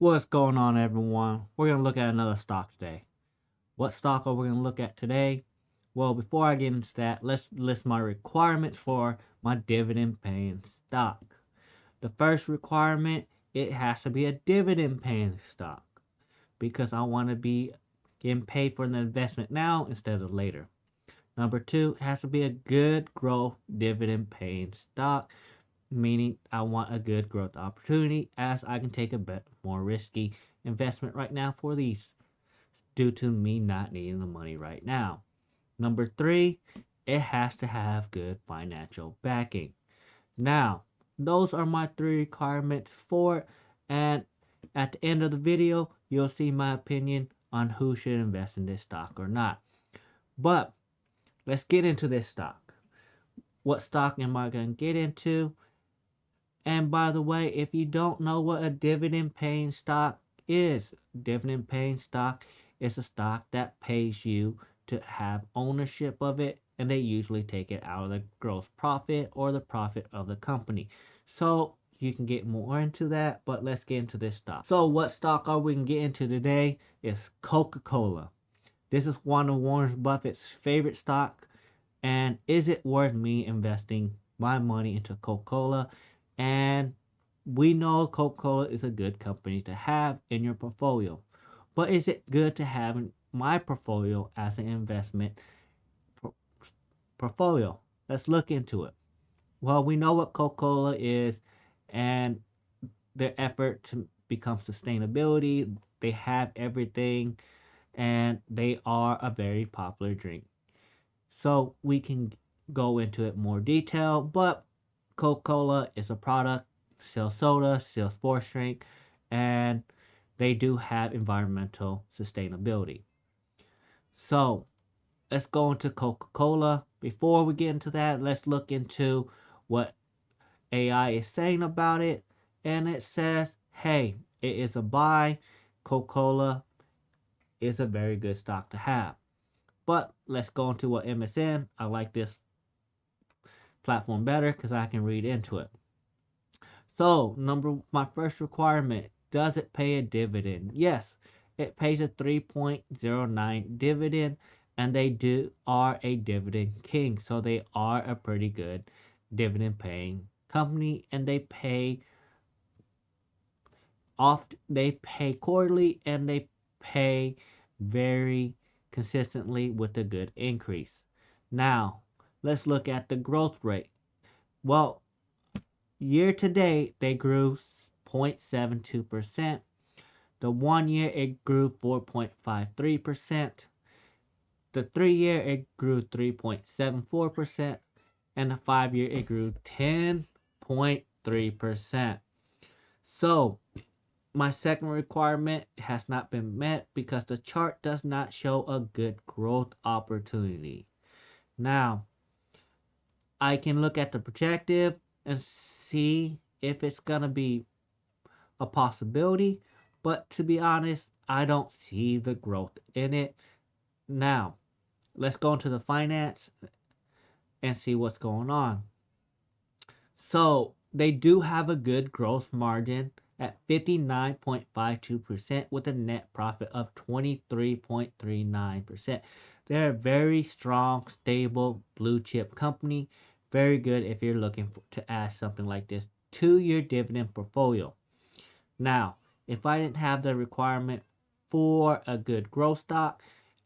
What's going on, everyone? We're going to look at another stock today. What stock are we going to look at today? Well, before I get into that, let's list my requirements for my dividend paying stock. The first requirement, it has to be a dividend paying stock because I want to be getting paid for the investment now instead of later. Number two, it has to be a good growth dividend paying stock, meaning I want a good growth opportunity as I can take a bit more risky investment right now for these due to me not needing the money right now. Number three, it has to have good financial backing. Now, those are my three requirements for it, and at the end of the video, you'll see my opinion on who should invest in this stock or not. But let's get into this stock. What stock am I going to get into? And by the way, if you don't know what a dividend paying stock is, dividend paying stock is a stock that pays you to have ownership of it, and they usually take it out of the gross profit or the profit of the company. So you can get more into that, but let's get into this stock. So what stock are we going to get into today is Coca-Cola. This is one of Warren Buffett's favorite stock. And is it worth me investing my money into Coca-Cola? And we know Coca-Cola is a good company to have in your portfolio. But is it good to have in my portfolio as an investment portfolio? Let's look into it. Well, we know what Coca-Cola is and their effort to become sustainability. They have everything and they are a very popular drink. So we can go into it more detail, but Coca-Cola is a product, sells soda, sells sports drink, and they do have environmental sustainability. So let's go into Coca-Cola. Before we get into that, let's look into what AI is saying about it. And it says, hey, it is a buy. Coca-Cola is a very good stock to have. But let's go into what MSN. I like this platform better because I can read into it. So, my first requirement, does it pay a dividend? Yes, it pays a 3.09 dividend, and they are a dividend king. So they are a pretty good dividend paying company, and they pay quarterly, and they pay very consistently with a good increase. Now, let's look at the growth rate. Well, year to date, they grew 0.72%. The 1 year, it grew 4.53%. The 3 year, it grew 3.74%. And the 5 year, it grew 10.3%. So, my second requirement has not been met because the chart does not show a good growth opportunity. Now, I can look at the projective and see if it's going to be a possibility, but to be honest, I don't see the growth in it. Now, let's go into the finance and see what's going on. So, they do have a good gross margin at 59.52% with a net profit of 23.39%. They're a very strong, stable, blue chip company. Very good if you're looking to add something like this to your dividend portfolio. Now, if I didn't have the requirement for a good growth stock,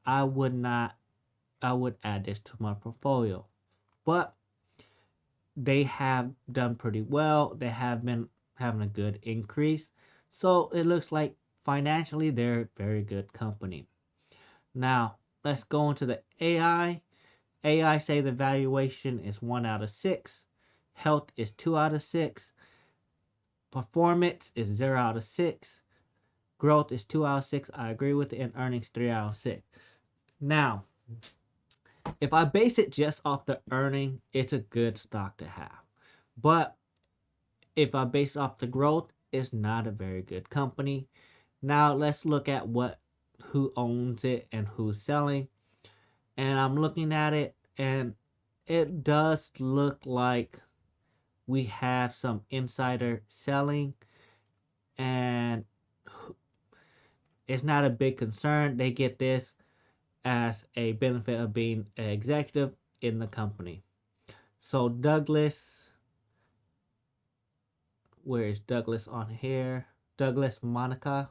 I would add this to my portfolio. But they have done pretty well. They have been having a good increase. So it looks like financially they're a very good company. Now, let's go into the AI. AI say the valuation is 1 out of 6. Health is 2 out of 6. Performance is 0 out of 6. Growth is 2 out of 6. I agree with it. And earnings 3 out of 6. Now, if I base it just off the earning, it's a good stock to have. But if I base off the growth, it's not a very good company. Now let's look at who owns it and who's selling. And I'm looking at it, and it does look like we have some insider selling. And it's not a big concern. They get this as a benefit of being an executive in the company. So Douglas, where is Douglas on here? Douglas Monica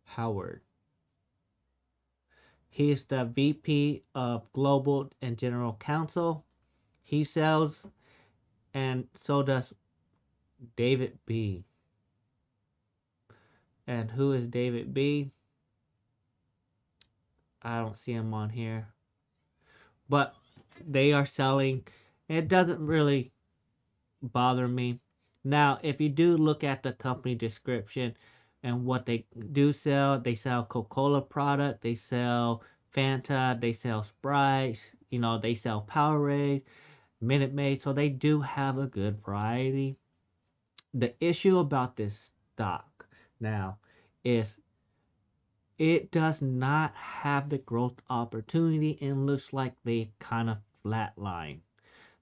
Howard. He is the VP of Global and General Counsel. He sells, and so does David B. And who is David B? I don't see him on here. But they are selling. It doesn't really bother me. Now, if you do look at the company description and what they do sell, they sell Coca-Cola product, they sell Fanta, they sell Sprite, they sell Powerade, Minute Maid, so they do have a good variety. The issue about this stock now is it does not have the growth opportunity and looks like they kind of flatline.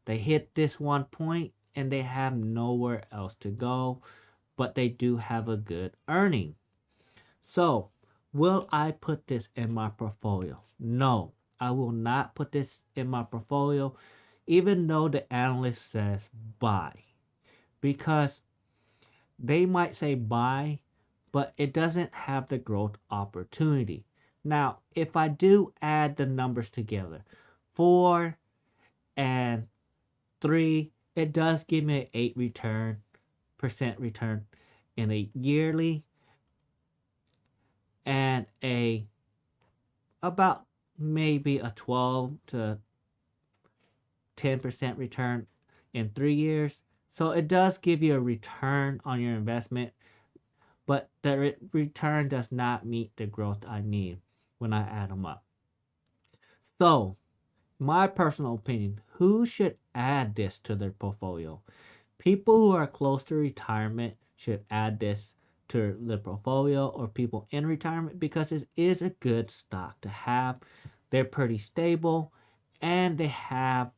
They hit this one point and they have nowhere else to go, but they do have a good earning. So, will I put this in my portfolio? No, I will not put this in my portfolio, even though the analyst says buy. Because they might say buy, but it doesn't have the growth opportunity. Now, if I do add the numbers together, 4 and 3, it does give me an 8% return in a yearly, and about maybe a 12 to 10% return in 3 years. So it does give you a return on your investment, but the return does not meet the growth I need when I add them up. So, my personal opinion, who should add this to their portfolio? People who are close to retirement should add this to their portfolio, or people in retirement, because it is a good stock to have. They're pretty stable and they have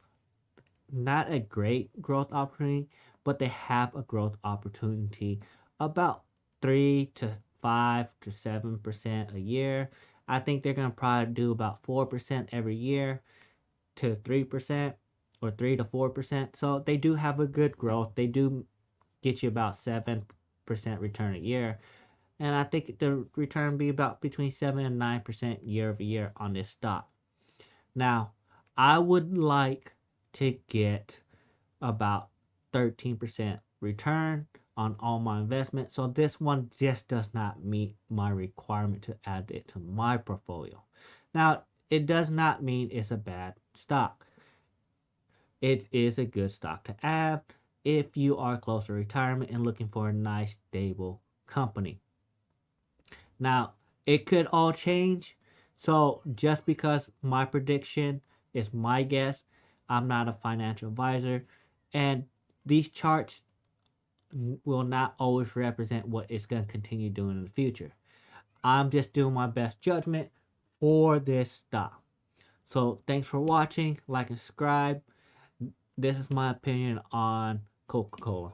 not a great growth opportunity, but they have a growth opportunity about 3 to 5 to 7% a year. I think they're going to probably do about 4% every year to 3%, or 3 to 4%. So they do have a good growth. They do get you about 7% return a year. And I think the return be about between 7 and 9% year over year on this stock. Now, I would like to get about 13% return on all my investment. So this one just does not meet my requirement to add it to my portfolio. Now, it does not mean it's a bad stock. It is a good stock to add if you are close to retirement and looking for a nice, stable company. Now, it could all change. So just because my prediction is my guess, I'm not a financial advisor. And these charts will not always represent what it's going to continue doing in the future. I'm just doing my best judgment for this stock. So thanks for watching. Like and subscribe. This is my opinion on Coca-Cola.